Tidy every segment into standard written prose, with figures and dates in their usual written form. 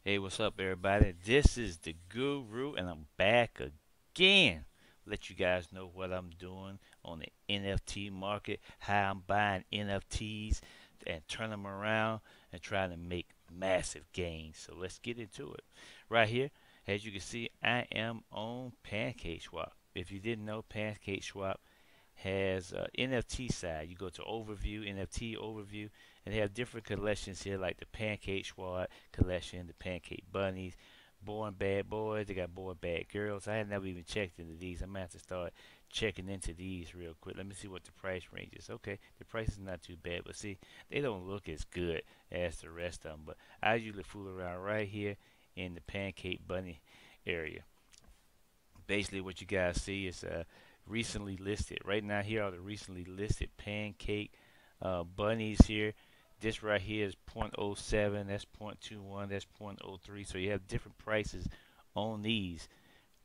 Hey, what's up, everybody? This is the Guru, and I'm back again. Let you guys know what I'm doing on the NFT market, how I'm buying NFTs and turn them around and trying to make massive gains. So let's get into it. Right here, as you can see, I am on Pancakeswap. If you didn't know, Pancakeswap has NFT side. You go to overview, NFT overview, and they have different collections here, like the Pancake Squad collection, the Pancake Bunnies, Born Bad Boys. They got Born Bad Girls. I had never even checked into these. I'm gonna have to start checking into these real quick. Let me see what the price range is. Okay, the price is not too bad, but see, they don't look as good as the rest of them. But I usually fool around right here in the Pancake Bunny area. Basically, what you guys see is recently listed. Right now, here are the recently listed pancake bunnies here. This right here is 0.07, that's 0.21, that's 0.03. So you have different prices on these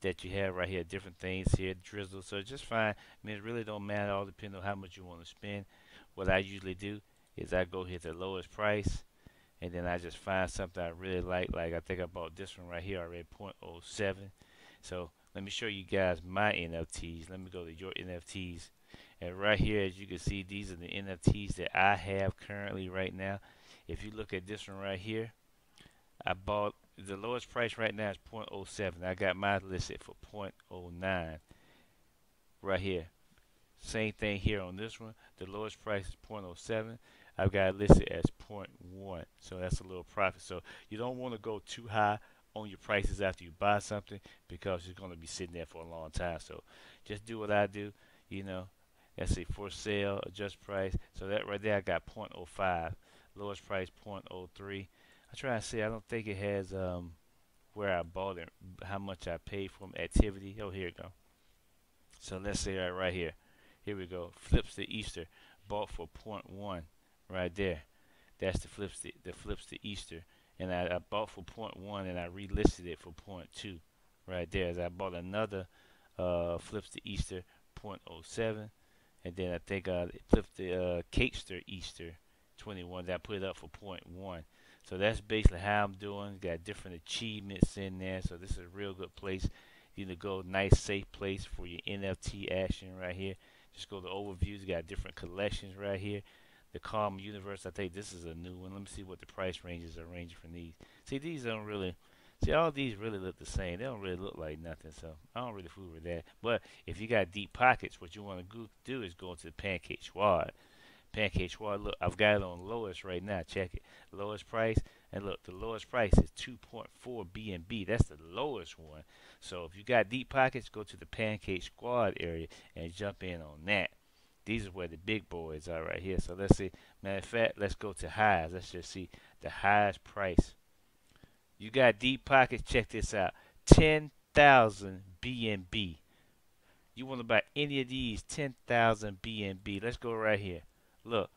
that you have right here, different things here, drizzle. So just fine. I mean, it really don't matter, all depends on how much you want to spend. What I usually do is I go hit the lowest price, and then I just find something I really like. Like I think I bought this one right here already, 0.07. So let me show you guys my NFTs. Let me go to your NFTs. And right here, as you can see, these are the NFTs that I have currently right now. If you look at this one right here, I bought the lowest price right now is 0.07. I got mine listed for 0.09 right here. Same thing here on this one. The lowest price is 0.07. I've got it listed as zero point 0.1. So that's a little profit. So you don't want to go too high on your prices after you buy something because it's going to be sitting there for a long time. So just do what I do. You know, let's see, for sale, adjust price. So that right there, I got 0.05. Lowest price 0.03. I try to see. I don't think it has where I bought it, how much I paid for activity. Oh, here we go. So let's say right here. Here we go. Flips to Easter. Bought for zero point 0.1 right there. That's the flips to Easter. And I bought for zero point 0.1 and I relisted it for zero point 0.2 right there. As I bought another flips to Easter 0.07. And then I think it flipped the Cakester Easter 21 that I put it up for zero point 0.1. So that's basically how I'm doing. Got different achievements in there. So this is a real good place. You need to go, nice safe place for your NFT action right here. Just go to overviews. You got different collections right here. The Calm Universe, I think this is a new one. Let me see what the price ranges are ranging from these. See, these don't really, see, all these really look the same. They don't really look like nothing, so I don't really fool with that. But if you got deep pockets, what you want to do is go into the Pancake Squad. Pancake Squad, look, I've got it on lowest right now. Check it. Lowest price. And look, the lowest price is 2.4 BNB. That's the lowest one. So if you got deep pockets, go to the Pancake Squad area and jump in on that. These are where the big boys are right here. So let's see. Matter of fact, let's go to highs. Let's just see the highest price. You got deep pockets. Check this out. 10,000 BNB. You want to buy any of these 10,000 BNB. Let's go right here. Look,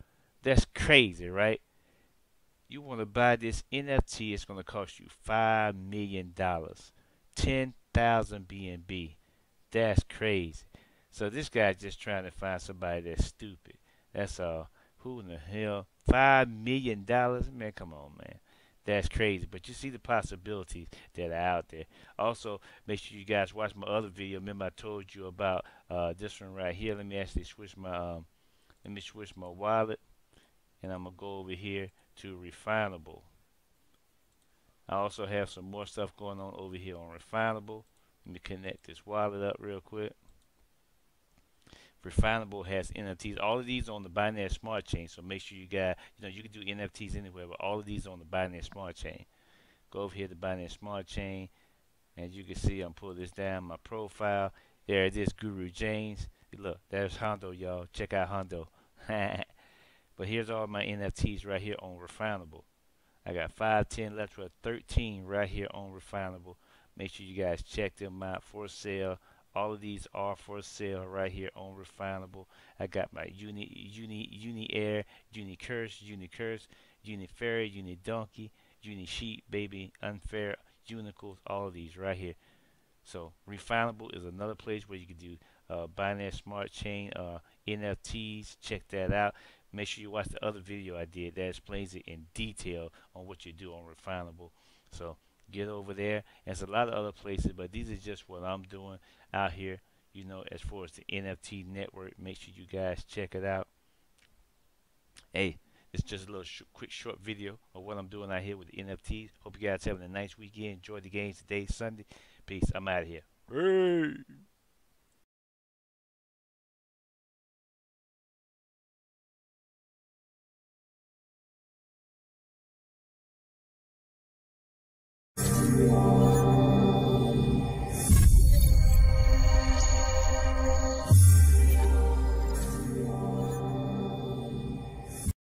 that's crazy, right? You want to buy this NFT, it's going to cost you $5 million. 10,000 BNB. That's crazy. So this guy's just trying to find somebody that's stupid. That's all. Who in the hell? $5 million? Man, come on, man. That's crazy. But you see the possibilities that are out there. Also, make sure you guys watch my other video. Remember I told you about this one right here. Let me actually switch my wallet, and I'm gonna go over here to Refinable. I also have some more stuff going on over here on Refinable. Let me connect this wallet up real quick. Refinable has NFTs. All of these on the Binance Smart Chain. So make sure you guys, you can do NFTs anywhere, but all of these on the Binance Smart Chain. Go over here to Binance Smart Chain. As you can see, I'm pulling this down my profile. There it is, Guru James. Look, there's Hondo, y'all. Check out Hondo. But here's all my NFTs right here on Refinable. I got 5, 10 left with 13 right here on Refinable. Make sure you guys check them out for sale. All of these are for sale right here on Refinable. I got my Uni Air, Uni Curse, Uni Fairy, Uni Donkey, Uni Sheep, Baby, Unfair, Unicles, all of these right here. So Refinable is another place where you can do Binance Smart Chain, NFTs. Check that out. Make sure you watch the other video I did that explains it in detail on what you do on Refinable. So get over there. There's a lot of other places, but these are just what I'm doing out here. As far as the NFT network, make sure you guys check it out. Hey, it's just a little quick short video of what I'm doing out here with the NFTs. Hope you guys having a nice weekend. Enjoy the games today, Sunday. Peace. I'm out of here. Hey.